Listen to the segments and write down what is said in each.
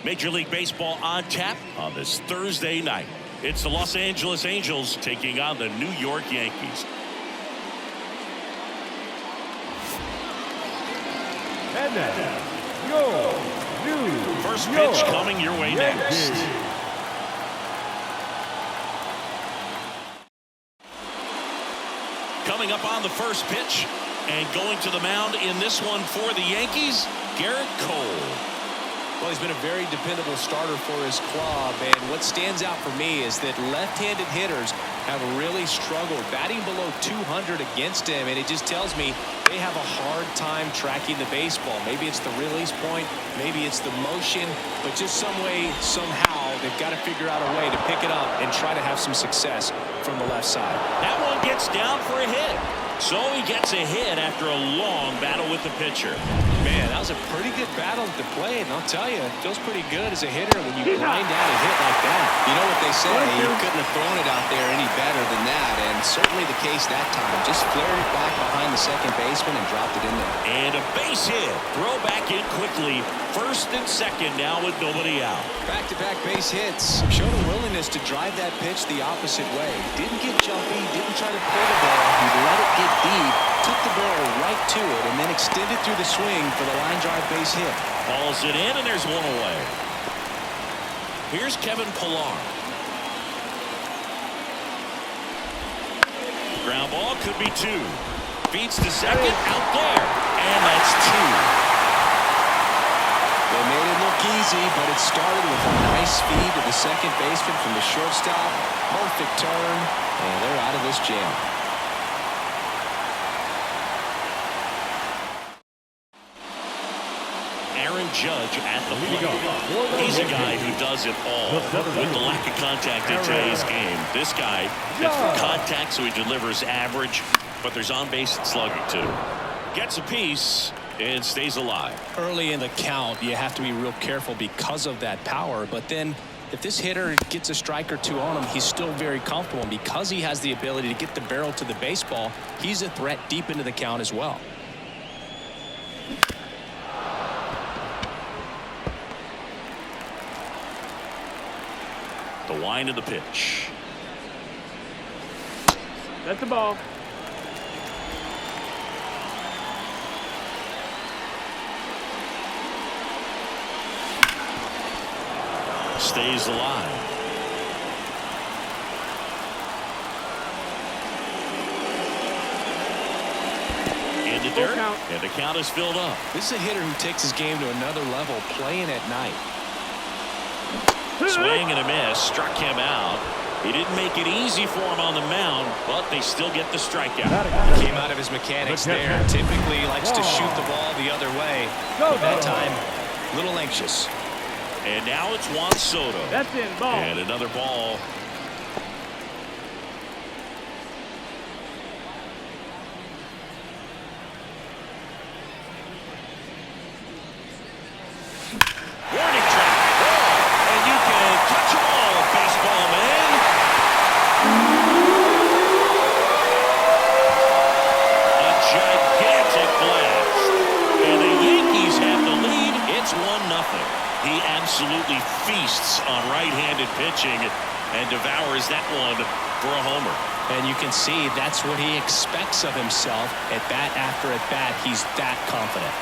Major League Baseball on tap on this Thursday night. It's the Los Angeles Angels taking on the New York Yankees. And now, your New First York pitch coming your way Yankees. next. Coming up on the first pitch and going to the mound in this one for the Yankees, Garrett Cole. Well, he's been a very dependable starter for his club, and what stands out for me is that left-handed hitters have really struggled batting below 200 against him, and it just tells me they have a hard time tracking the baseball. Maybe it's the release point, maybe it's the motion, but just some way, somehow, they've got to figure out a way to pick it up and try to have some success from the left side. That one gets down for a hit. So he gets a hit after a long battle with the pitcher. Man, that was a pretty good battle to play, and I'll tell you, it feels pretty good as a hitter when you grind out a hit like that. You know what they say, you couldn't have thrown it out there any better than that, and certainly the case that time. Just flared it back behind the second baseman and dropped it in there. And a base hit. Throw back in quickly. First and second now with nobody out. Back-to-back base hits. Showed a willingness to drive that pitch the opposite way. Didn't get jumpy, didn't try to pull the ball. He let it get deep, took the barrel right to it, and then extended through the swing for the line drive base hit. Hauls it in, and there's one away. Here's Kevin Pillar. Ground ball could be two. Feeds to second, out there, and that's two. They made it look easy, but it started with a nice feed to the second baseman from the shortstop. Perfect turn, and they're out of this jam. Aaron Judge at the plate. He's a guy who does it all. With the lack of contact in today's game, this guy gets the contact, so he delivers average, but there's on-base slugging too. Gets a piece and stays alive. Early in the count, you have to be real careful because of that power, but then if this hitter gets a strike or two on him, he's still very comfortable, and because he has the ability to get the barrel to the baseball, he's a threat deep into the count as well. The wind of the pitch. That's the ball. Stays alive. In the dirt, and the count is filled up. This is a hitter who takes his game to another level, playing at night. Swing and a miss, struck him out. He didn't make it easy for him on the mound, but they still get the strikeout. Came out of his mechanics there. Typically likes to shoot the ball the other way. But that time, a little anxious. And now it's Juan Soto. That's in, ball. And another ball. Warning track. Ball. And you can touch them all, baseball man. A gigantic blast. And the Yankees have the lead. It's 1-0. He absolutely feasts on right-handed pitching and devours that one for a homer. And you can see that's what he expects of himself at bat after at bat. He's that confident.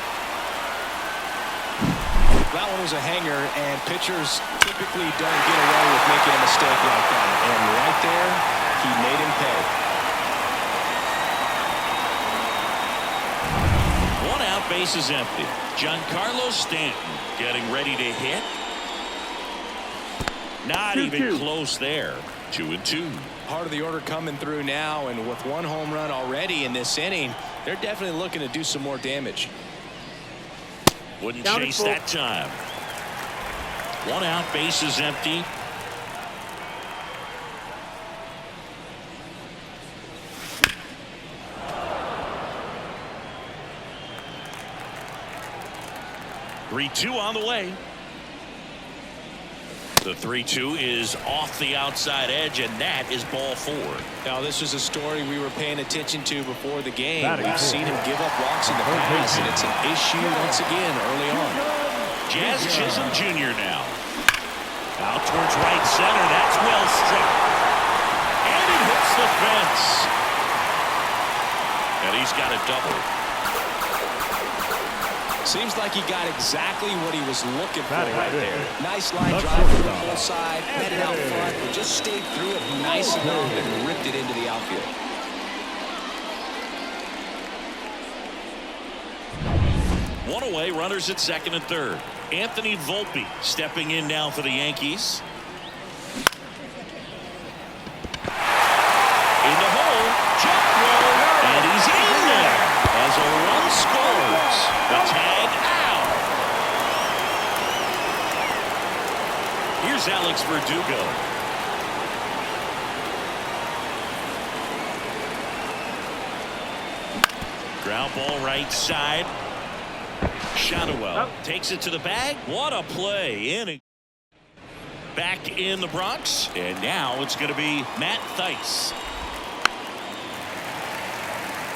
That one was a hanger, and pitchers typically don't get away with making a mistake like that. And right there, he made him pay. One out, base is empty. Giancarlo Stanton getting ready to hit. Not even close there. 2-2. Part of the order coming through now, and with one home run already in this inning, they're definitely looking to do some more damage. Wouldn't chase that time. One out, base is empty. Three-two on the way. The 3-2 is off the outside edge, and that is ball 4. Now, this is a story we were paying attention to before the game. We've seen him give up walks in the past, and it's an issue once again early on. Jazz Chisholm Jr. now. Out towards right center. That's well struck. And it hits the fence. And he's got a double. Seems like he got exactly what he was looking for right there. Nice line Let's drive go. to the full side, met it out front, but just stayed through it nice enough and ripped it into the outfield. One away, runners at second and third. Anthony Volpe stepping in now for the Yankees. In the hole, jump roll, and he's in there as a run scores. The tag out. Here's Alex Verdugo. Ground ball right side. Shadowell takes it to the bag. What a play. Back in the Bronx. And now it's going to be Matt Thaiss.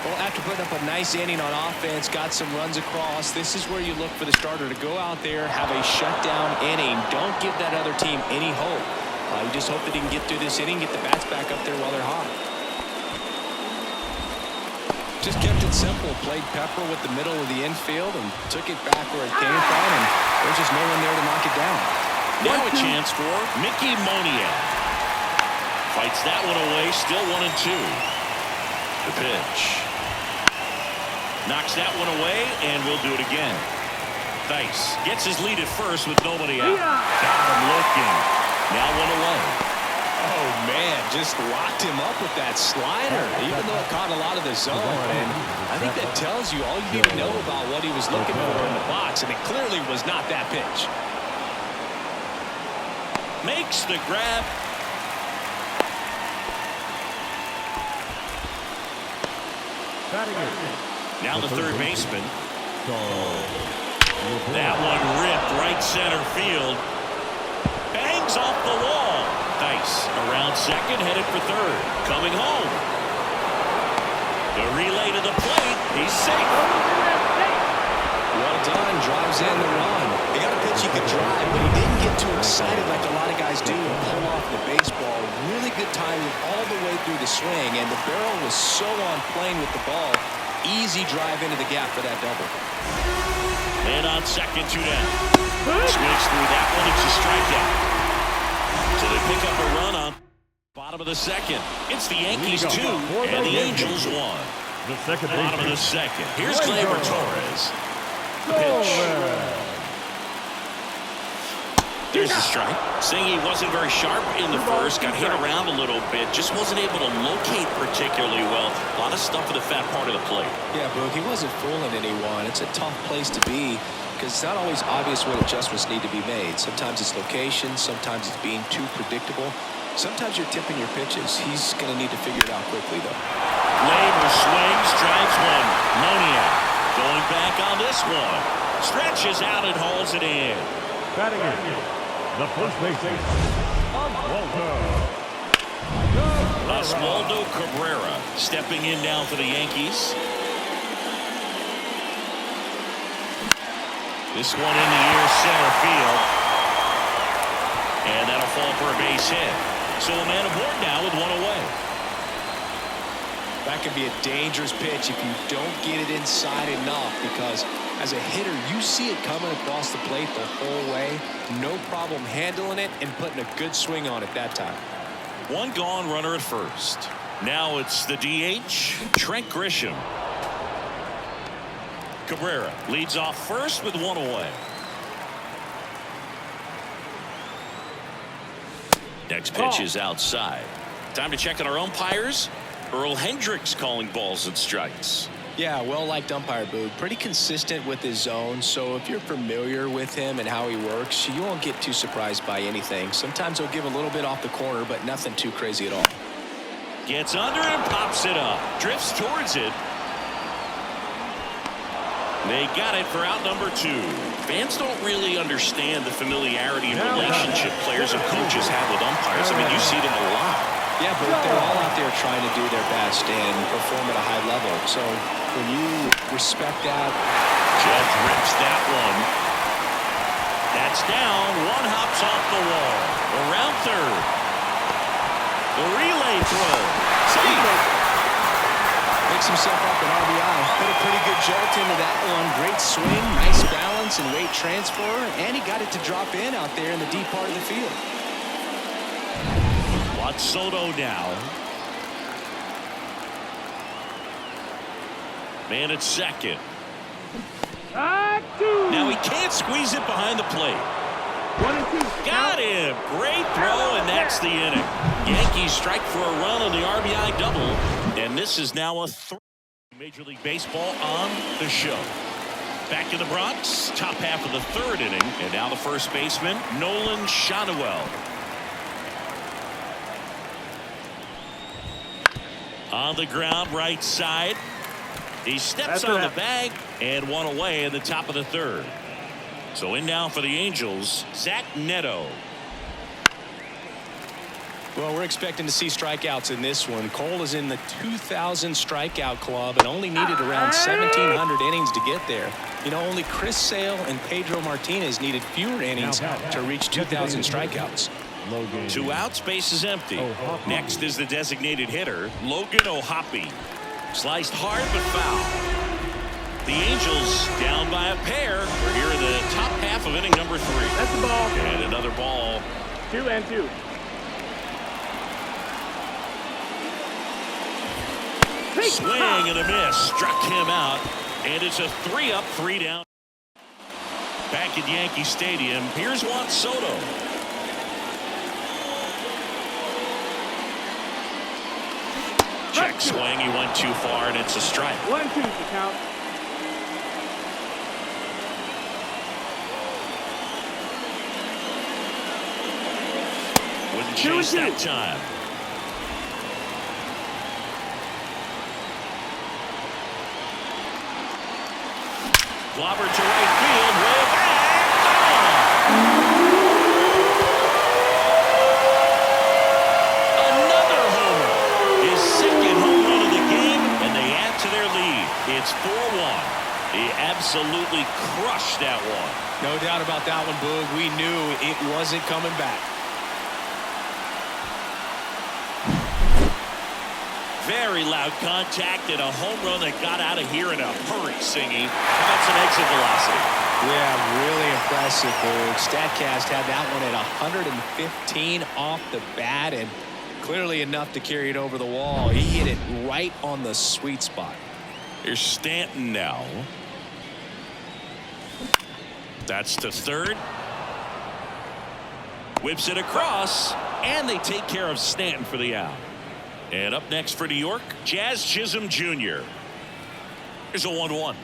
Well, after putting up a nice inning on offense, got some runs across, this is where you look for the starter to go out there, have a shutdown inning. Don't give that other team any hope. You just hope that he can get through this inning, get the bats back up there while they're hot. Just kept it simple, played pepper with the middle of the infield and took it back where it came from, and there's just no one there to knock it down. Now a chance for Mickey Moniak. Fights that one away, still 1-2. The pitch. Knocks that one away, and we'll do it again. Thaiss gets his lead at first with nobody out. Got him looking. Now one away. Oh, man, just locked him up with that slider, even though it caught a lot of the zone. And I think that tells you all you need to know about what he was looking for in the box, and it clearly was not that pitch. Makes the grab. Now the third baseman. That one ripped right center field. Bangs off the wall. Thaiss around second, headed for third. Coming home. The relay to the plate. He's safe. Well done. Drives in the run. He got a pitch he could drive, but he didn't get too excited like a lot of guys do and pull off the baseball. Really good timing all the way through the swing, and the barrel was so on plane with the ball. Easy drive into the gap for that double. And on second, 2 down. Swings through that one. It's a strikeout. So they pick up a run on bottom of the second. It's the Yankees 2 and the Angels 1. The second Bottom of the second. Here's Gleyber Torres. The pitch. There's the strike. Saying he wasn't very sharp in the first, got hit around a little bit, just wasn't able to locate particularly well. A lot of stuff in the fat part of the plate. Yeah, Boog, he wasn't fooling anyone. It's a tough place to be because it's not always obvious what adjustments need to be made. Sometimes it's location, sometimes it's being too predictable. Sometimes you're tipping your pitches. He's going to need to figure it out quickly, though. Gleyber swings, drives one. Moniak going back on this one. Stretches out and hauls it in. Batting in. The first baseman, Oswaldo Cabrera stepping in now for the Yankees. This one in the air center field. And that'll fall for a base hit. So a man aboard now with one away. That can be a dangerous pitch if you don't get it inside enough, because as a hitter, you see it coming across the plate the whole way. No problem handling it and putting a good swing on it that time. One gone, runner at first. Now it's the DH, Trent Grisham. Cabrera leads off first with one away. Next pitch is outside. Time to check on our umpires. Earl Hendricks calling balls and strikes. Yeah, well-liked umpire, Boog. Pretty consistent with his zone, so if you're familiar with him and how he works, you won't get too surprised by anything. Sometimes he'll give a little bit off the corner, but nothing too crazy at all. Gets under and pops it up. Drifts towards it. They got it for out number 2. Fans don't really understand the familiarity and relationship players and coaches have with umpires. I mean, you see them a lot. Yeah, but they're all out there trying to do their best and perform at a high level. So when you respect that. Judge rips that one. That's down. One hops off the wall. Around third. The relay throw. Safe. Picks himself up an RBI. Put a pretty good jolt into that one. Great swing, nice balance and weight transfer, and he got it to drop in out there in the deep part of the field. Watch Soto now. Man at second. Now he can't squeeze it behind the plate. 1 and 2. Got him. Great throw, and that's the inning. Yankees strike for a run on the RBI double, and this is now a 3. Major League Baseball on the show. Back in the Bronx, top half of the third inning, and now the first baseman, Nolan Schanuel. On the ground, right side. He steps on the bag and one away in the top of the third. So in now for the Angels, Zach Neto. Well, we're expecting to see strikeouts in this one. Cole is in the 2,000 strikeout club and only needed around 1,700 innings to get there. You know, only Chris Sale and Pedro Martinez needed fewer innings to reach 2,000 strikeouts. 2 outs, base is empty. Next is the designated hitter, Logan O'Hoppe. Sliced hard but foul. The Angels down by a pair. We're here in the top half of inning number 3. That's the ball. And another ball. 2 and 2. Swing and a miss. Struck him out. And it's a 3-up, 3-down. Back at Yankee Stadium, here's Juan Soto. Check swing. He went too far, and it's a strike. 1-2 to count. Wouldn't chase that time. Clobbered to right field. Way back. Another homer. His second home run of the game, and they add to their lead. It's 4-1. He absolutely crushed that one. No doubt about that one, Boog. We knew it wasn't coming back. Very loud contact and a home run that got out of here in a hurry, Singy. How about some exit velocity? Yeah, really impressive, Boog. StatCast had that one at 115 off the bat, and clearly enough to carry it over the wall. He hit it right on the sweet spot. Here's Stanton now. That's to third. Whips it across, and they take care of Stanton for the out. And up next for New York, Jazz Chisholm Jr. Here's a 1-1.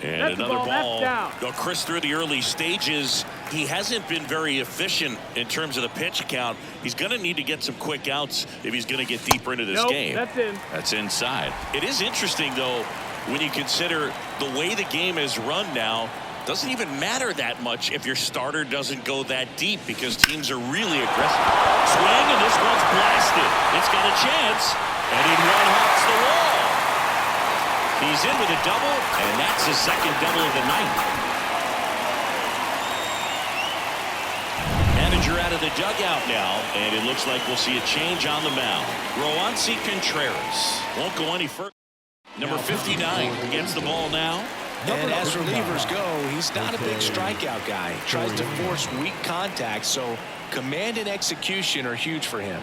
And that's another ball. Go Chris, through the early stages, he hasn't been very efficient in terms of the pitch count. He's going to need to get some quick outs if he's going to get deeper into this game. That's in. That's inside. It is interesting, though, when you consider the way the game is run now. Doesn't even matter that much if your starter doesn't go that deep because teams are really aggressive. Swing, and this one's blasted. It's got a chance, and he one-hops the wall. He's in with a double, and that's his second double of the night. Manager out of the dugout now, and it looks like we'll see a change on the mound. Roansy Contreras won't go any further. Number 59 gets the ball now. And as relievers go, he's not a big strikeout guy. He tries to force weak contact, so command and execution are huge for him.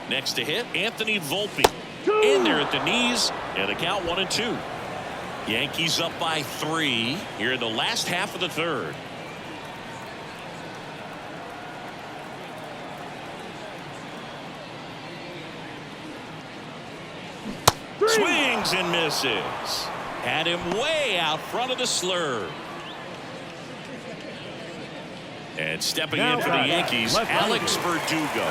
Next to hit, Anthony Volpe. In there at the knees, and the count 1-2. Yankees up by 3 here in the last half of the third. Swings and misses. Had him way out front of the slur. And stepping in for the Yankees, Alex Verdugo.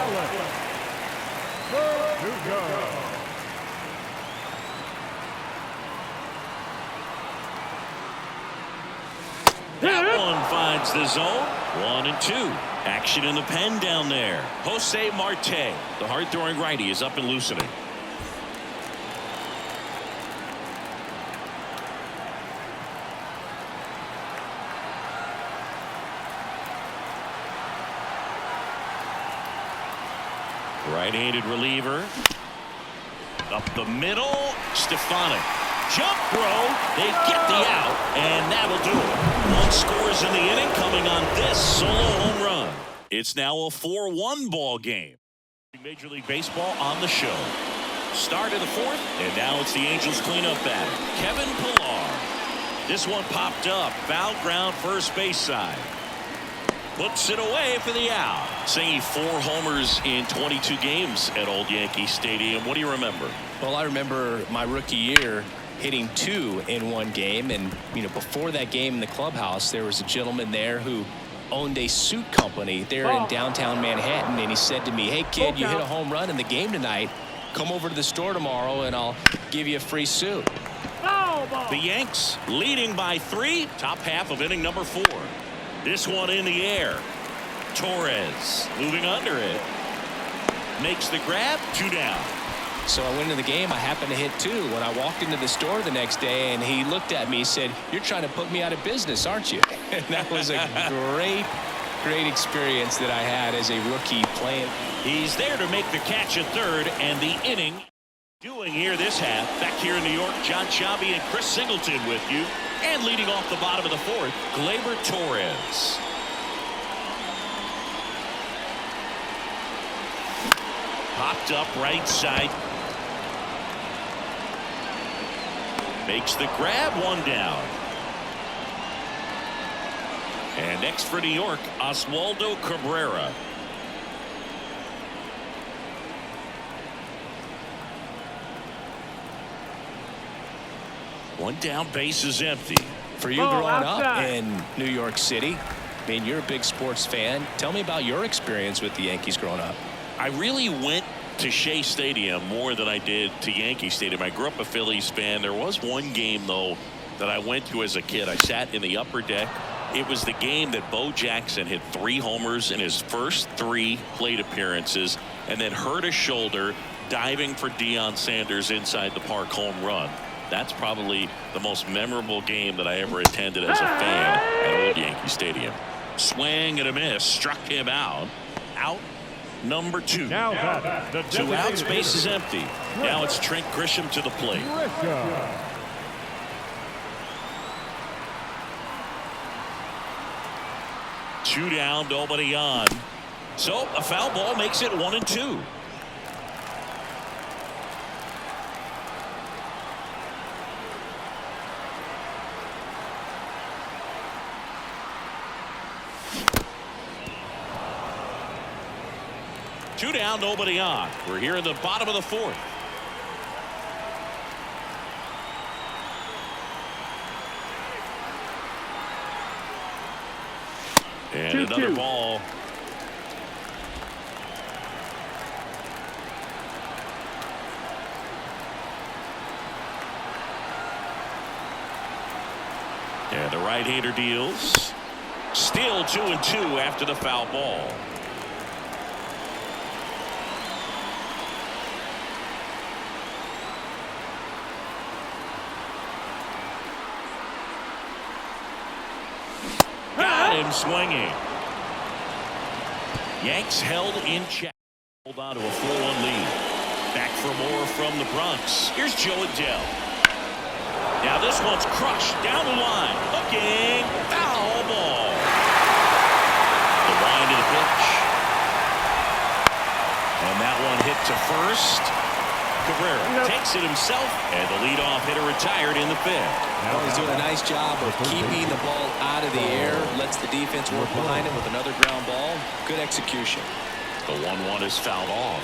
That one finds the zone. 1-2. Action in the pen down there. Jose Marte, the hard-throwing righty, is up and loosening. Right-handed reliever. Up the middle. Stefanik. Jump throw. They get the out, and that'll do it. 1 scores in the inning, coming on this solo home run. It's now a 4-1 ball game. Major League Baseball on the show. Start of the 4th, and now it's the Angels cleanup batter, Kevin Pillar. This one popped up. Foul ground first base side. Puts it away for the out. Singing 4 homers in 22 games at Old Yankee Stadium. What do you remember? Well, I remember my rookie year hitting 2 in 1 game. And, before that game in the clubhouse, there was a gentleman there who owned a suit company there in downtown Manhattan. And he said to me, "Hey, kid, you hit a home run in the game tonight. Come over to the store tomorrow and I'll give you a free suit." The Yanks leading by 3. Top half of inning number 4. This one in the air. Torres moving under it. Makes the grab. 2 down. So I went into the game. I happened to hit 2 when I walked into the store the next day, and he looked at me and said, "You're trying to put me out of business, aren't you?" And that was a great experience that I had as a rookie playing. He's there to make the catch at third, and the inning doing here this half. Back here in New York, John Shabby and Chris Singleton with you. And leading off the bottom of the 4th, Gleyber Torres. Popped up right side. Makes the grab. 1 down. And next for New York, Oswaldo Cabrera. One down, base is empty. For you growing up in New York City, you're a big sports fan. Tell me about your experience with the Yankees growing up. I really went to Shea Stadium more than I did to Yankee Stadium. I grew up a Phillies fan. There was one game, though, that I went to as a kid. I sat in the upper deck. It was the game that Bo Jackson hit 3 homers in his first 3 plate appearances and then hurt his shoulder diving for Deion Sanders inside the park home run. That's probably the most memorable game that I ever attended as a fan at Old Yankee Stadium. Swing and a miss. Struck him out. Out number 2. 2 outs. Base is empty. Now it's Trent Grisham to the plate. Two down, nobody on. So a foul ball makes it 1-2. Two down, nobody on. We're here in the bottom of the 4th. And another ball. And the right-hander deals. Still 2-2 after the foul ball. Got him swinging. Yanks held in check. Hold on to a 4-1 lead. Back for more from the Bronx. Here's Joe Adele. Now this one's crushed down the line. Looking. Foul ball. The wind of the pitch. And that one hit to first. Cabrera takes it himself, and the leadoff hitter retired in the 5th. Well, he's doing a nice job of keeping the ball out of the air, lets the defense work behind him with another ground ball. Good execution. The 1-1 is fouled off.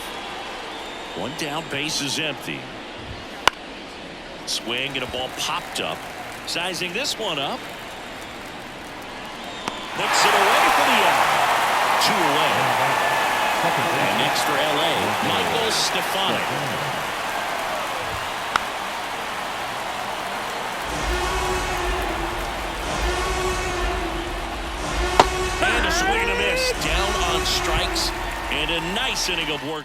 One down, base is empty. Swing and a ball popped up. Sizing this one up. Puts it away for the out. 2 away. And next for LA, Michael Stefanik. And a swing and a miss. Down on strikes. And a nice inning of work.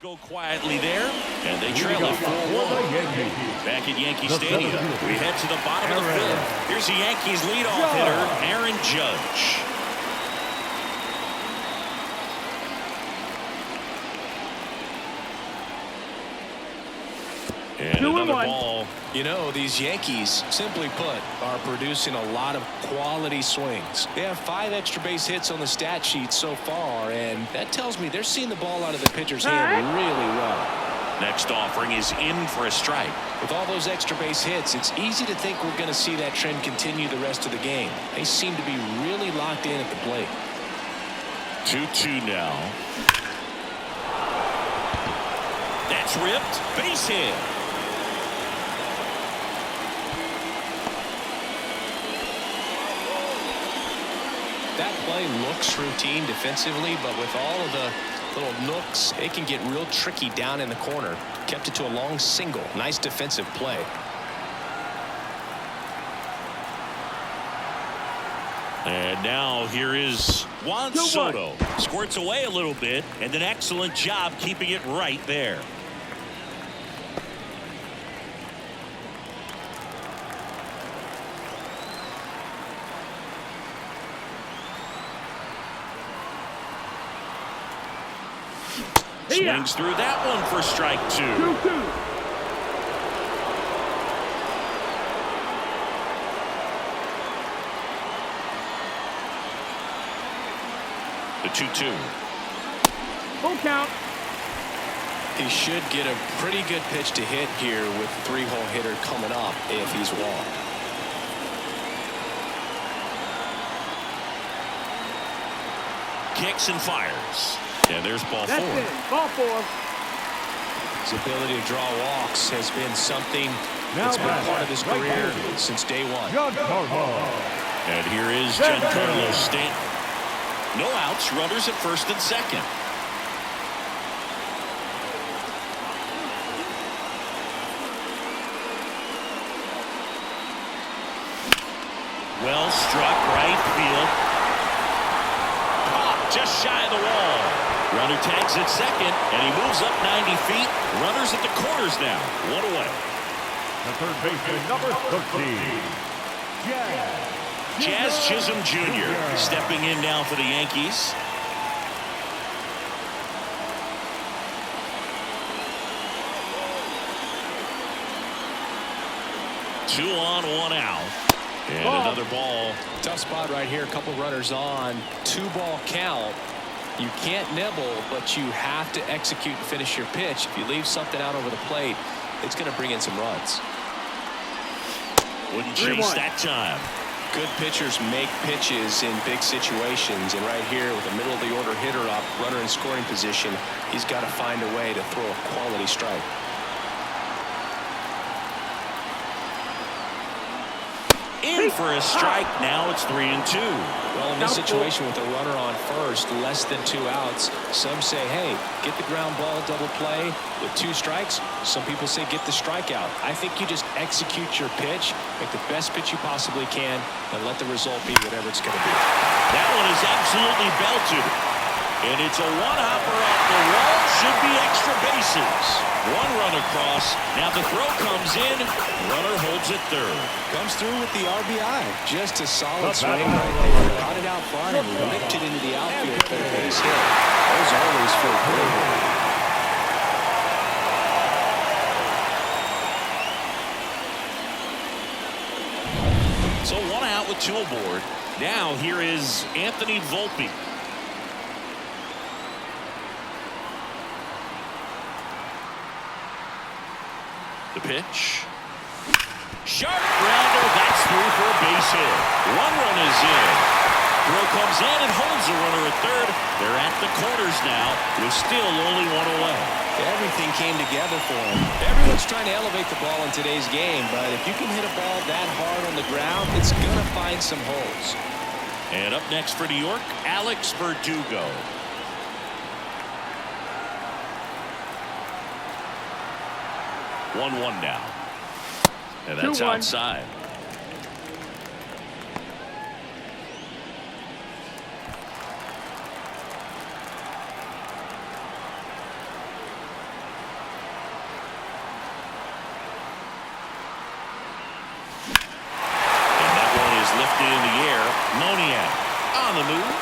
Go quietly there, and they trail it 4-1. Back at Yankee Stadium, we head to the bottom of the 5th. Here's the Yankees leadoff hitter, Aaron Judge. 2 and another 1. ball. You know, these Yankees, simply put, are producing a lot of quality swings. They have 5 extra base hits on the stat sheet so far, and that tells me they're seeing the ball out of the pitcher's hand really well. Next offering is in for a strike. With all those extra base hits, it's easy to think we're going to see that trend continue the rest of the game. They seem to be really locked in at the plate. 2-2 now. That's ripped. Base hit. That play looks routine defensively, but with all of the little nooks, it can get real tricky down in the corner. Kept it to a long single. Nice defensive play. And now here is Juan Soto. Squirts away a little bit, and an excellent job keeping it right there. Swings through that one for strike 2. 2-2. The 2-2. Full count. He should get a pretty good pitch to hit here with 3-hole hitter coming up if he's walked. Kicks and fires. And there's ball 4. That's it. Ball 4. His ability to draw walks has been something that's been part of his career since day one. And here is Giancarlo Stanton. No outs, runners at first and second. Well struck, right field. Pop just shy of the wall. Runner tags at second, and he moves up 90 feet. Runners at the corners now. 1 away. The third baseman, number 13, Jazz Chisholm Jr. stepping in now for the Yankees. Two on, 1 out. And another ball. Tough spot right here. A couple runners on. 2-ball count. You can't nibble, but you have to execute and finish your pitch. If you leave something out over the plate, it's going to bring in some runs. Wouldn't chase that time. Good pitchers make pitches in big situations, and right here with a middle of the order hitter up, runner in scoring position, he's got to find a way to throw a quality strike. In for a strike. Now it's 3-2. Well, in this situation with a runner on first, less than 2 outs, some say, hey, get the ground ball, double play with 2 strikes. Some people say get the strikeout. I think you just execute your pitch, make the best pitch you possibly can, and let the result be whatever it's going to be. That one is absolutely belted. And it's a one-hopper off the wall. Should be extra bases. 1 run across. Now the throw comes in. Runner holds it third. Comes through with the RBI. Just a solid swing right there. Caught it out front and whipped it into the outfield for the base hit. Those always feel good. So 1 out with 2 aboard. Now here is Anthony Volpe. The pitch. Sharp grounder. That's through for a base hit. 1 run is in. Throw comes in and holds the runner at third. They're at the corners now with still only 1 away. Everything came together for him. Everyone's trying to elevate the ball in today's game, but if you can hit a ball that hard on the ground, it's going to find some holes. And up next for New York, Alex Verdugo. 1-1 now. And that's 2-1. outside. And that one is lifted in the air. Moniak on the move.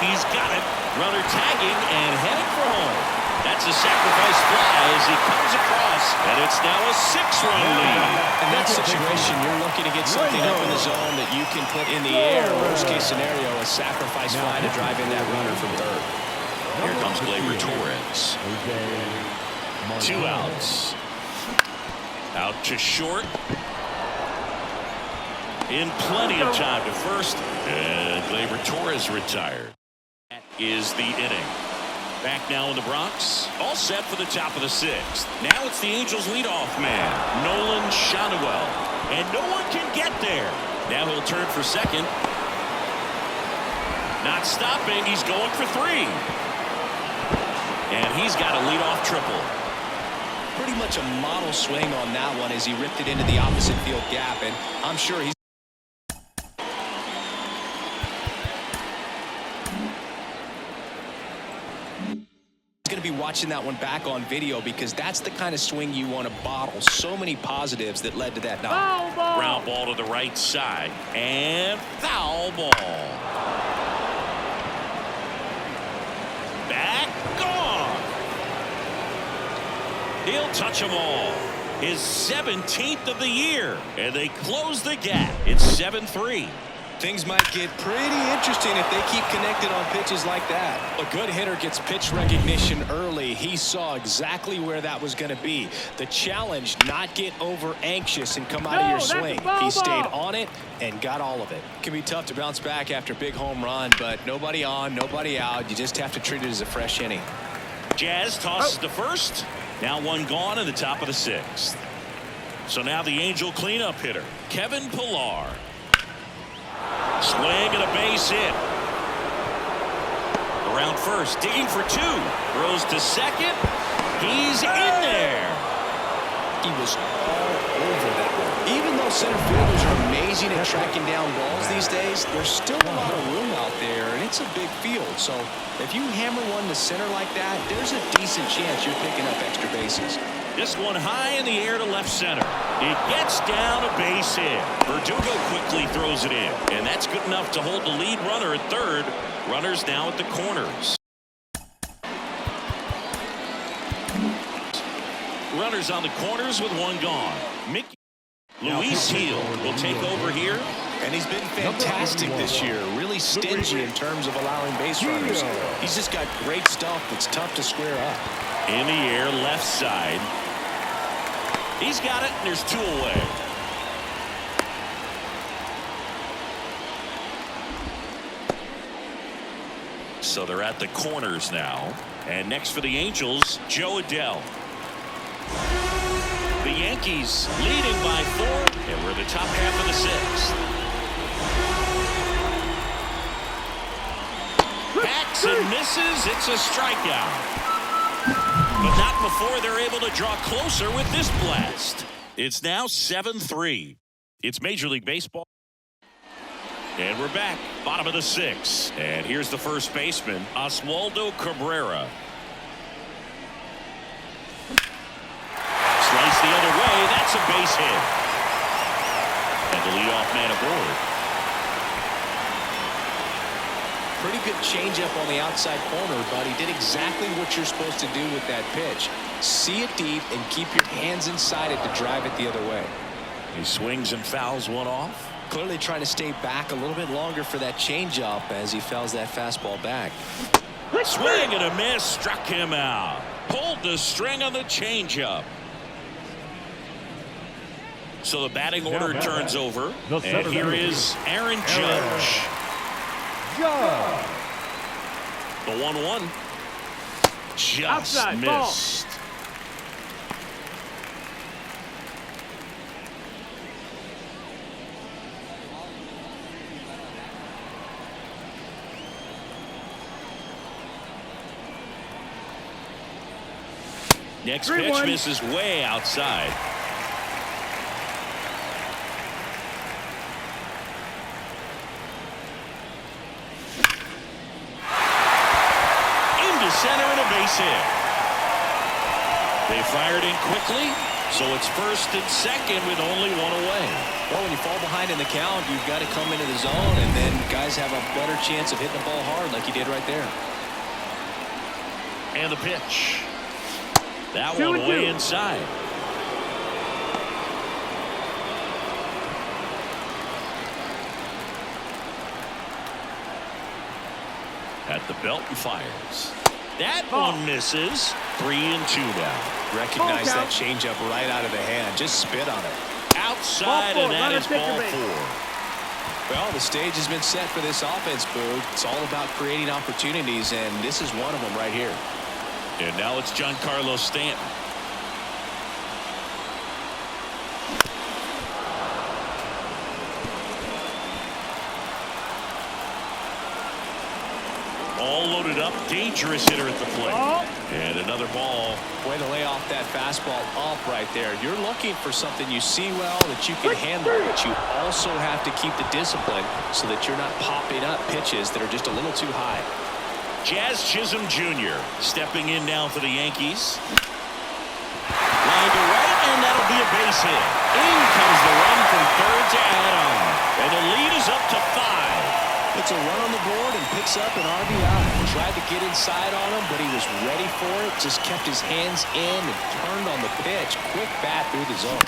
He's got it. Runner tagging and heading for home. That's a sacrifice fly as he comes across, and it's now a 6-run lead. In that situation, you're looking to get something up in the zone that you can put in the air. Worst case scenario, a sacrifice fly to drive in that runner from third. Here comes Gleyber Torres. 2 outs. Out to short. In plenty of time to first. And Gleyber Torres retired. That is the inning. Back now in the Bronx. All set for the top of the 6th. Now it's the Angels leadoff man, Nolan Schanuel. And no one can get there. Now he'll turn for second. Not stopping. He's going for 3. And he's got a leadoff triple. Pretty much a model swing on that one as he ripped it into the opposite field gap, and I'm sure he's going to be watching that one back on video because that's the kind of swing you want to bottle. So many positives that led to that knock. Ground ball to the right side and foul ball. Back gone. He'll touch them all. His 17th of the year, and they close the gap. It's 7-3. Things might get pretty interesting if they keep connected on pitches like that. A good hitter gets pitch recognition early. He saw exactly where that was going to be. The challenge, not get over anxious and come out of your swing. He stayed on it and got all of it. It can be tough to bounce back after a big home run, but nobody on, nobody out. You just have to treat it as a fresh inning. Jazz tosses to first. Now 1 gone in the top of the 6th. So now the Angel cleanup hitter, Kevin Pillar. Swing and a base hit. Around first, digging for 2. Throws to second. He's in there. He was all over that one. Even though center fielders are amazing at tracking down balls these days, there's still a lot of room out there, and it's a big field. So if you hammer one to center like that, there's a decent chance you're picking up extra bases. This one high in the air to left center. It gets down a base hit. Verdugo quickly throws it in, and that's good enough to hold the lead runner at third. Runners now at the corners. Runners on the corners with 1 gone. Luis Gil will take over here. And he's been fantastic this year. Really stingy in terms of allowing base runners. He's just got great stuff that's tough to square up. In the air, left side. He's got it, and there's 2 away. So they're at the corners now. And next for the Angels, Joe Adell. The Yankees leading by 4, and we're in the top half of the 6th. Backs and misses. It's a strikeout. But not before they're able to draw closer with this blast. It's now 7-3. It's Major League Baseball. And we're back, bottom of the 6th. And here's the first baseman, Oswaldo Cabrera. Slice the other way. That's a base hit. And the leadoff man aboard. Pretty good changeup on the outside corner, but he did exactly what you're supposed to do with that pitch. See it deep and keep your hands inside it to drive it the other way. He swings and fouls one off. Clearly trying to stay back a little bit longer for that changeup as he fouls that fastball back. Swing and a miss. Struck him out. Pulled the string on the changeup. So the batting order turns over. And here is Aaron Judge. The 1-1 just Outside, missed. Next pitch misses way outside. Center and a base hit. They fired in quickly, so it's first and second with only 1 away. Well, when you fall behind in the count, you've got to come into the zone, and then guys have a better chance of hitting the ball hard like he did right there. And the pitch. That 2 one and way 2. inside. At the belt and fires. That one misses. 3 and 2 now. Recognize that changeup right out of the hand. Just spit on it. Outside, and that is ball 4. Well, the stage has been set for this offense, Boog. It's all about creating opportunities, and this is one of them right here. And now it's Giancarlo Stanton. All loaded up, dangerous hitter at the plate. And another ball. Way to lay off that fastball up right there. You're looking for something you see well that you can handle, but you also have to keep the discipline so that you're not popping up pitches that are just a little too high. Jazz Chisholm Jr. stepping in now for the Yankees. Line to right, and that'll be a base hit. In comes the run from third to add on. And the lead is up to 5. Puts a run on the board and picks up an RBI. Tried to get inside on him, but he was ready for it. Just kept his hands in and turned on the pitch. Quick bat through the zone.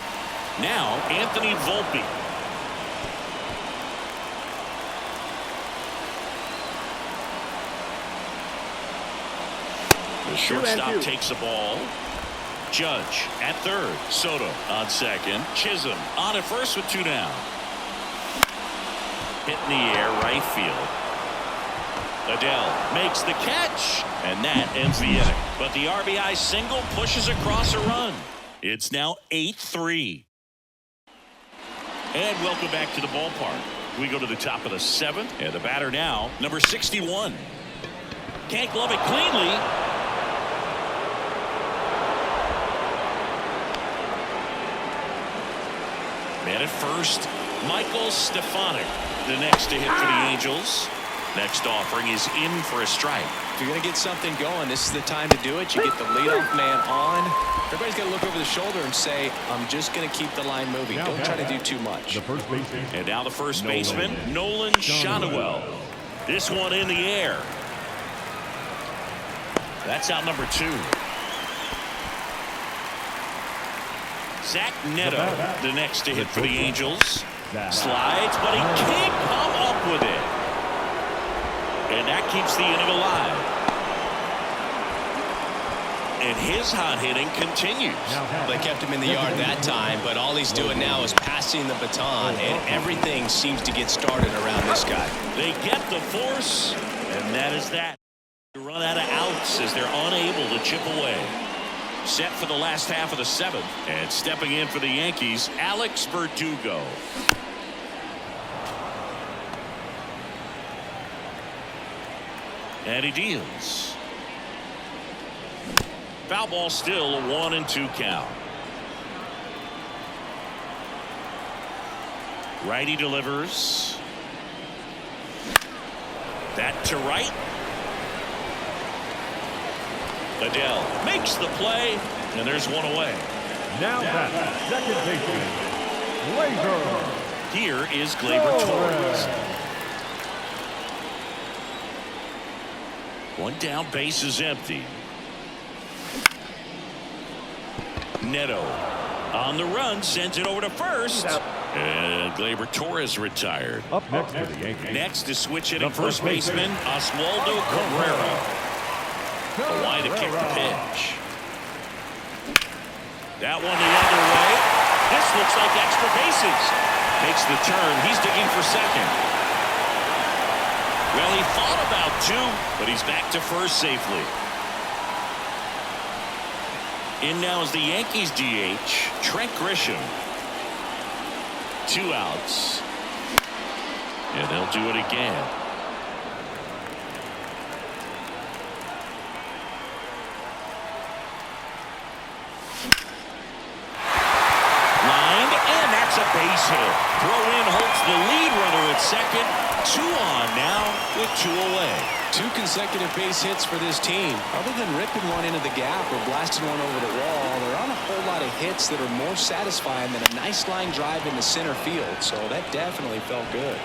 Now, Anthony Volpe. The shortstop takes the ball. Judge at third. Soto on second. Chisholm on at first with 2 down. Hit in the air, right field. Adele makes the catch, and that ends the inning. But the RBI single pushes across a run. It's now 8-3. And welcome back to the ballpark. We go to the top of the 7th, and the batter now, number 61. Can't glove it cleanly. Man at first, Michael Stefanik. The next to hit for the Angels. Next offering is in for a strike. If you're going to get something going, this is the time to do it. You get the leadoff man on. Everybody's got to look over the shoulder and say, I'm just going to keep the line moving. Don't try to do too much. The first baseman. And now the first baseman, Nolan Schanuel. This one in the air. That's out number 2. Zach Neto, the next to hit for the Angels. Slides, but he can't come up with it. And that keeps the inning alive. And his hot hitting continues. They kept him in the yard that time, but all he's doing now is passing the baton, and everything seems to get started around this guy. They get the force, and that is that. Run out of outs as they're unable to chip away. Set for the last half of the 7th, and stepping in for the Yankees, Alex Verdugo. And he deals. Foul ball still, a 1-2 count. Righty delivers. That to right. Adele makes the play, and there's one away. Now back, second baseman, Gleyber. Here is Gleyber Torres. One down, base is empty. Neto on the run, sends it over to first. And Gleyber Torres retired. Up next for the Yankees. Next to switch hitting first baseman, Oswaldo Cabrera. The line to kick the pitch. That one the other way. This looks like extra bases. Makes the turn. He's digging for second. Well, he thought about 2, but he's back to first safely. In now is the Yankees DH, Trent Grisham. 2 outs. And they'll do it again. Lined, and that's a base hit. Throw in holds the lead runner at second. 2 on now with 2 away. 2 consecutive base hits for this team. Other than ripping one into the gap or blasting one over the wall, there aren't a whole lot of hits that are more satisfying than a nice line drive into center field. So that definitely felt good.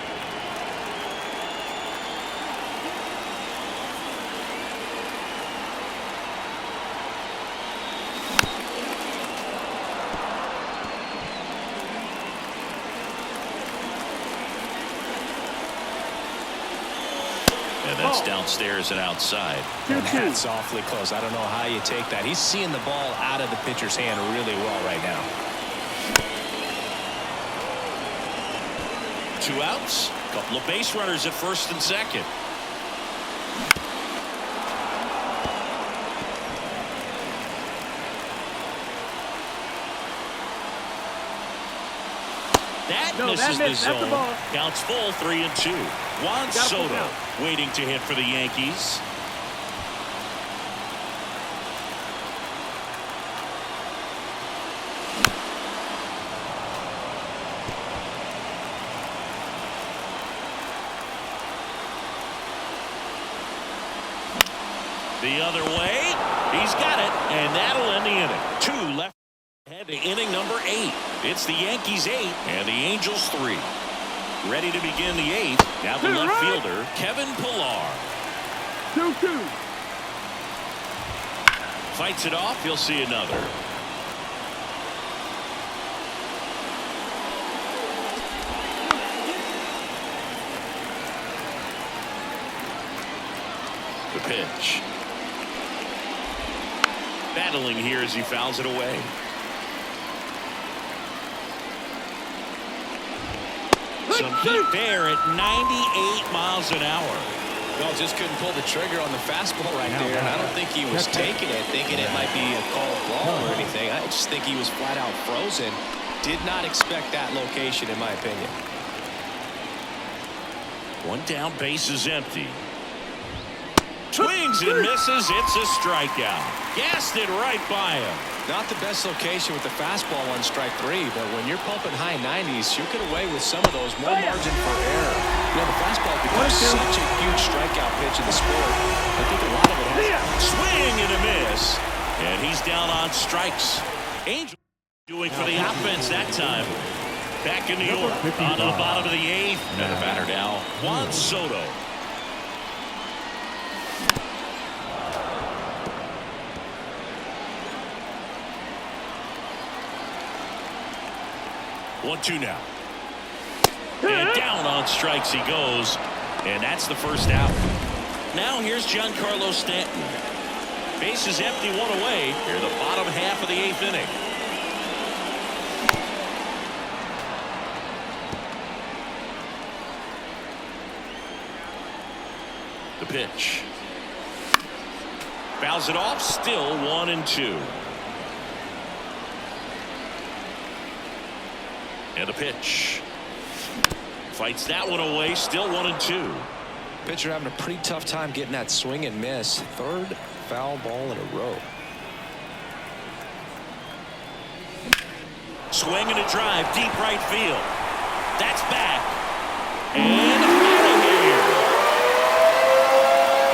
And that's downstairs and outside. That's awfully close. I don't know how you take that. He's seeing the ball out of the pitcher's hand really well right now. 2 outs. Couple of base runners at first and second. That misses the zone. Counts full, 3-2. Juan Soto waiting to hit for the Yankees. The other way. He's got it, and that'll end the inning. 2 left. Head to inning number 8. It's the Yankees 8 and the Angels 3. Ready to begin the 8th. Now the left fielder, Kevin Pillar. 2-2. Fights it off. He'll see another. The pitch. Battling here as he fouls it away. Some heat there at 98 miles an hour. Well, just couldn't pull the trigger on the fastball right there, and I don't think he was taking it, thinking it might be a called ball or anything. I just think he was flat out frozen. Did not expect that location, in my opinion. 1 down, base is empty. Swings and misses. It's a strikeout. Gassed it right by him. Not the best location with the fastball on strike 3, but when you're pumping high 90s, you get away with some of those, more margin for error. You know, the fastball becomes such a huge strikeout pitch in the sport. I think a lot of it has. Swing and a miss. And he's down on strikes. Angel doing for the offense that time. Back in New York. On to the bottom of the 8th. And the batter now, Juan Soto. One-two now. And down on strikes he goes. And that's the first out. Now here's Giancarlo Stanton. Base is empty, 1 away. Here the bottom half of the 8th inning. The pitch. Fouls it off. Still 1-2. And a pitch. Fights that one away. Still 1-2. Pitcher having a pretty tough time getting that swing and miss. 3rd foul ball in a row. Swing and a drive. Deep right field. That's back. And out of here.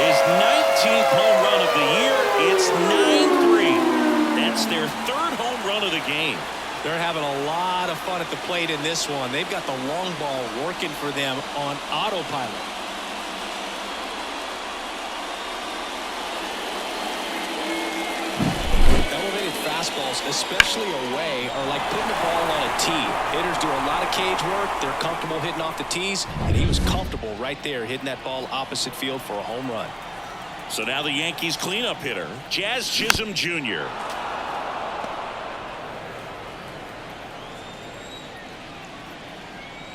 His 19th home run of the year. It's 9-3. That's their 3rd home run of the game. They're having a lot of fun at the plate in this one. They've got the long ball working for them on autopilot. Elevated fastballs, especially away, are like putting the ball on a tee. Hitters do a lot of cage work. They're comfortable hitting off the tees, and he was comfortable right there hitting that ball opposite field for a home run. So now the Yankees cleanup hitter, Jazz Chisholm Jr.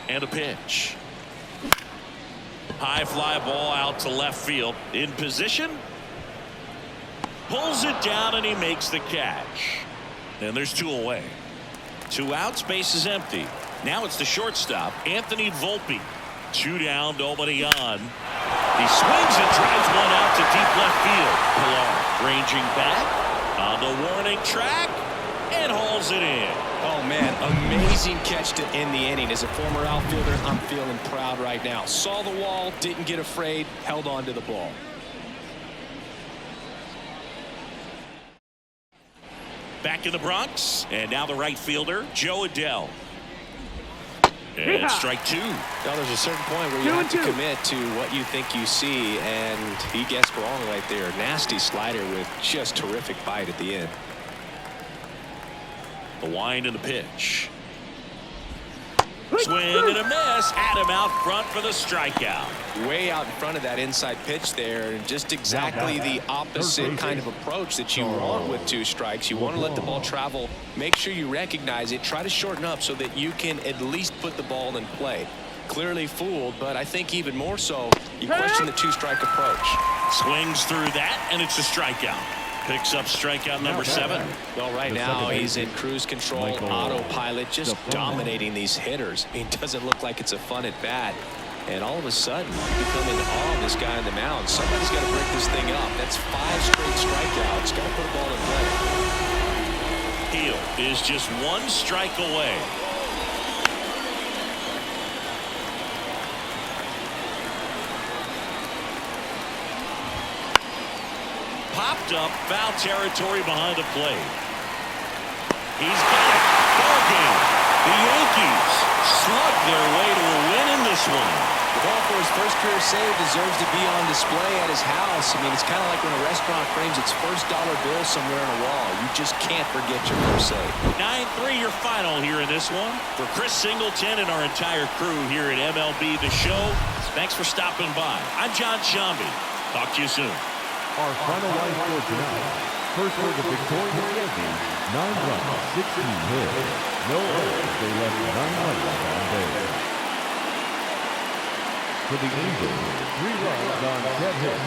And a pitch. High fly ball out to left field. In position. Pulls it down and he makes the catch. And there's 2 away. 2 outs, base is empty. Now it's the shortstop, Anthony Volpe. 2 down, nobody on. He swings and drives one out to deep left field. Pillar ranging back on the warning track and hauls it in. Oh, man, amazing catch to end the inning. As a former outfielder, I'm feeling proud right now. Saw the wall, didn't get afraid, held on to the ball. Back in the Bronx, and now the right fielder, Joe Adele. And strike 2. Now, there's a certain point where you have to commit to what you think you see, and he guessed wrong right there. Nasty slider with just terrific bite at the end. The wind and the pitch. Swing and a miss. Had him out front for the strikeout. Way out in front of that inside pitch there, and just exactly the opposite kind of approach that you want with 2 strikes. You want to let the ball travel, make sure you recognize it, try to shorten up so that you can at least put the ball in play. Clearly fooled, but I think even more so, you question the 2-strike approach. Swings through that, and it's a strikeout. Picks up strikeout number 7. Well, right now he's in cruise control, autopilot, just dominating these hitters. I mean, it doesn't look like it's a fun at bat. And all of a sudden, you become in awe of this guy on the mound. Somebody's got to break this thing up. That's 5 straight strikeouts. Got to put a ball in play. Heel is just 1 strike away. Popped up, foul territory behind the plate. He's got it. Ball game. The Yankees slug their way to a win in this one. The ball for his first career save deserves to be on display at his house. I mean, it's kind of like when a restaurant frames its first dollar bill somewhere on a wall. You just can't forget your first save. 9-3 your final here in this one. For Chris Singleton and our entire crew here at MLB The Show, thanks for stopping by. I'm John Shambi. Talk to you soon. Our final line score tonight. First for the victorious Yankees, 9 runs, 16 hits. No errors, they left 9 runners on base. For the Angels, 3 runs on 10 hits.